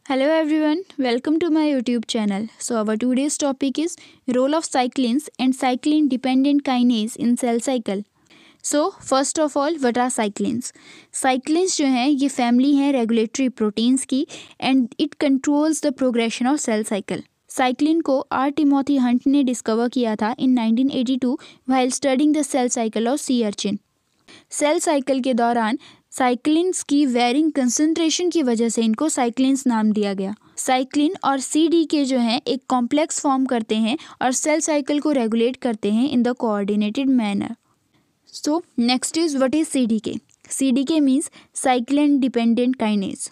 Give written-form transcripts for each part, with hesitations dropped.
Hello everyone, welcome to my YouTube channel. So our today's topic is role of cyclins and cyclin dependent kinase in cell cycle. So first of all, what are cyclins? Cyclins जो हैं ये family है regulatory proteins की and it controls the progression of cell cycle. Cyclin को R Timothy Hunt ने discover किया था in 1982 while studying the cell cycle of sea urchin. Cell cycle के दौरान साइक्लिन्स की वेरिंग कंसंट्रेशन की वजह से इनको साइक्लिन्स नाम दिया गया. साइक्लिन और सीडीके जो हैं एक कॉम्प्लेक्स फॉर्म करते हैं और सेल साइकिल को रेगुलेट करते हैं in the coordinated manner. So next is what is CDK. CDK means cyclin dependent kinase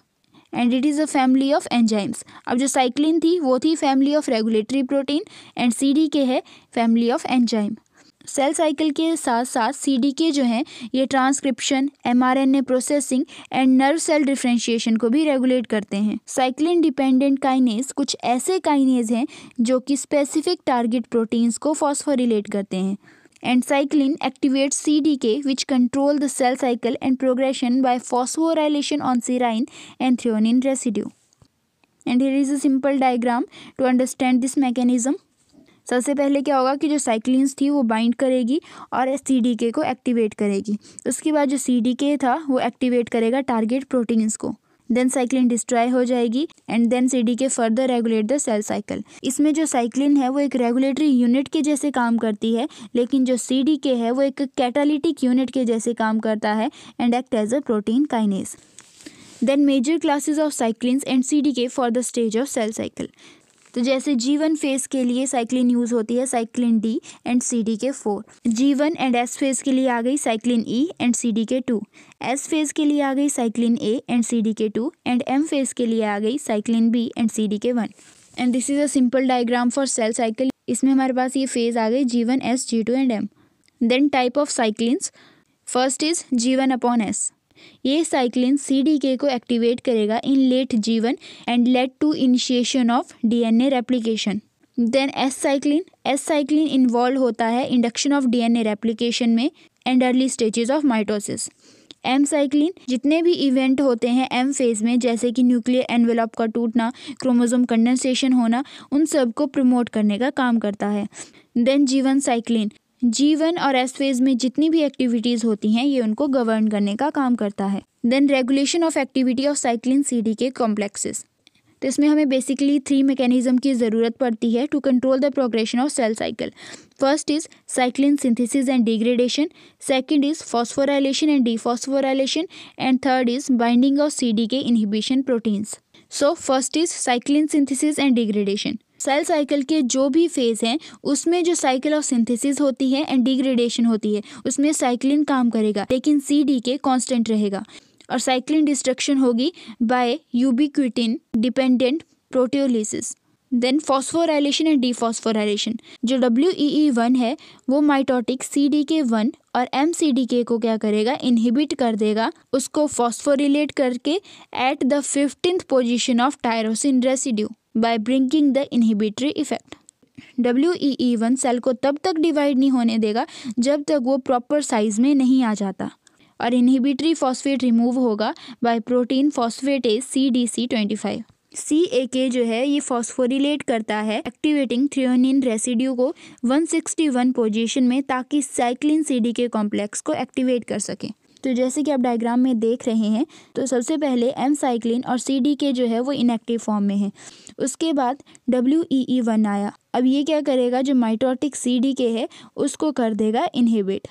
and it is a family of enzymes. अब जो साइक्लिन थी वो थी family of regulatory protein and CDK है family of enzyme. Cell cycle के साथ साथ CDK जो हैं ये transcription, mRNA processing and nerve cell differentiation को भी रेगुलेट करते हैं. साइक्लिन डिपेंडेंट काइनेज कुछ ऐसे काइनेज हैं जो कि स्पेसिफिक टारगेट प्रोटीन्स को फॉस्फोरिलेट करते हैं. And cyclin activates CDK which control the cell cycle and progression by phosphorylation on serine and threonine residue. And here is a simple diagram to understand this mechanism. सबसे पहले क्या होगा कि जो cyclins थी वो बाइंड करेगी और सीडीके को एक्टिवेट करेगी. उसके बाद जो सीडीके था वो एक्टिवेट करेगा टारगेट प्रोटीन्स को. देन साइक्लिन डिस्ट्रॉय हो जाएगी and then CDK further regulate the cell cycle. इसमें जो साइक्लिन है वो एक रेगुलेटरी यूनिट के जैसे काम करती है, लेकिन जो सीडीके है वो एक कैटालिटिक यूनिट के जैसे काम करता है and act as a protein kinase. Then major classes of cyclins and CDK for the stage of cell cycle. तो जैसे G1 फेज के लिए साइक्लिन यूज होती है cyclin D and CDK4. G1 and S phase के लिए आ गई cyclin E and CDK2. S phase के लिए आ गई cyclin A and CDK2 and M phase के लिए आ गई cyclin B and CDK1. And this is a simple diagram for sale cycle. इसमें हमारे पास ये फेज आ गई G1, S, G2 and M. Then type of cyclins. First is G1/S. ये cyclin CDK को activate करेगा in late G1 and led to initiation of DNA replication. Then S cyclin involve होता है induction of DNA replication में and early stages of mitosis. M cyclin जितने भी event होते हैं एम फेज में जैसे कि न्यूक्लियर एनवेलप का टूटना, क्रोमोसोम कंडेंसेशन होना, उन सब को प्रमोट करने का काम करता है. देन G1 साइक्लिन G1 और S फेज में जितनी भी एक्टिविटीज़ होती हैं ये उनको गवर्न करने का काम करता है. Then regulation of activity of cyclin CDK complexes. तो इसमें हमें बेसिकली 3 मैकेनिज्म की ज़रूरत पड़ती है to control the progression of cell cycle. First is cyclin synthesis and degradation, second is phosphorylation and dephosphorylation and third is binding of CDK inhibition proteins. So first is cyclin synthesis and degradation. Cell cycle के जो भी phase हैं उसमें जो cycle of synthesis होती है and degradation होती है उसमें साइक्लिन काम करेगा लेकिन सीडीके कांस्टेंट रहेगा और साइक्लिन डिस्ट्रक्शन होगी by ubiquitin dependent proteolysis. Then phosphorylation and dephosphorylation. जो WEE1 है वो माइटोटिक CDK1 और MCDK को क्या करेगा, इनहिबिट कर देगा, उसको फॉस्फोरिलेट करके at the 15th position of tyrosine residue by bringing the inhibitory effect. WEE1 cell को तब तक डिवाइड नहीं होने देगा जब तक वो प्रॉपर साइज में नहीं आ जाता और इनहिबिटरी फॉस्फेट रिमूव होगा bye protein phosphatase CDC25. CAK जो है ये फॉस्फोरिलेट करता है एक्टिवेटिंग थ्रेओनिन रेसिड्यू को 161 पोजीशन में ताकि साइक्लिन CDK कॉम्प्लेक्स को एक्टिवेट कर सके. तो जैसे कि आप डायग्राम में देख रहे हैं तो सबसे पहले M साइक्लिन और CDK जो है वो इनएक्टिव फॉर्म में है. उसके बाद WEE1 आया. अब ये क्या करेगा, जो माइटोटिक CDK है उसको कर देगा इनहिबिट.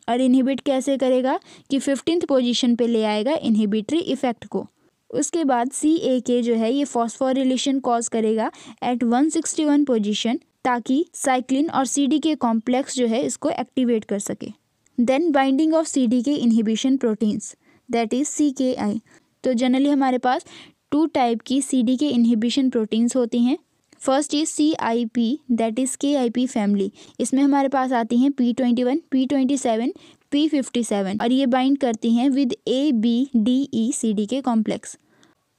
और इनहिबिट कैसे करेगा कि 15th पोजीशन पे ले आएगा इनहिबिटरी इफेक्ट को. उसके बाद CAK जो है ये फॉस्फोरिलेशन कॉज करेगा एट 161 पोजीशन ताकि साइक्लिन और CDK कॉम्प्लेक्स जो है इसको एक्टिवेट कर सके. Then binding of CDK inhibition proteins that is CKI. तो जनरली हमारे पास 2 टाइप की CDK इनहिबिशन प्रोटीन्स होती हैं. First is CIP that is KIP family. इसमें हमारे पास आती हैं P21, P27, P57 और ये बाइंड करती हैं with ABDE CDK complex.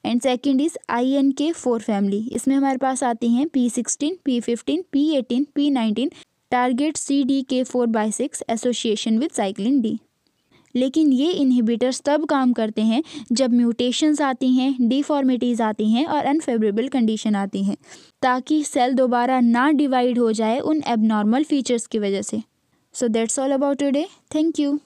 And second is INK4 family. इसमें हमारे पास आती हैं P16, P15, P18, P19 target CDK4/6 association with cyclin D. लेकिन ये इनहिबिटर्स तब काम करते हैं जब म्यूटेशंस आती हैं, डिफॉर्मिटीज़ आती हैं और अनफेवरेबल कंडीशन आती हैं, ताकि सेल दोबारा ना डिवाइड हो जाए उन एबनॉर्मल फीचर्स की वजह से। So that's all about today. Thank you.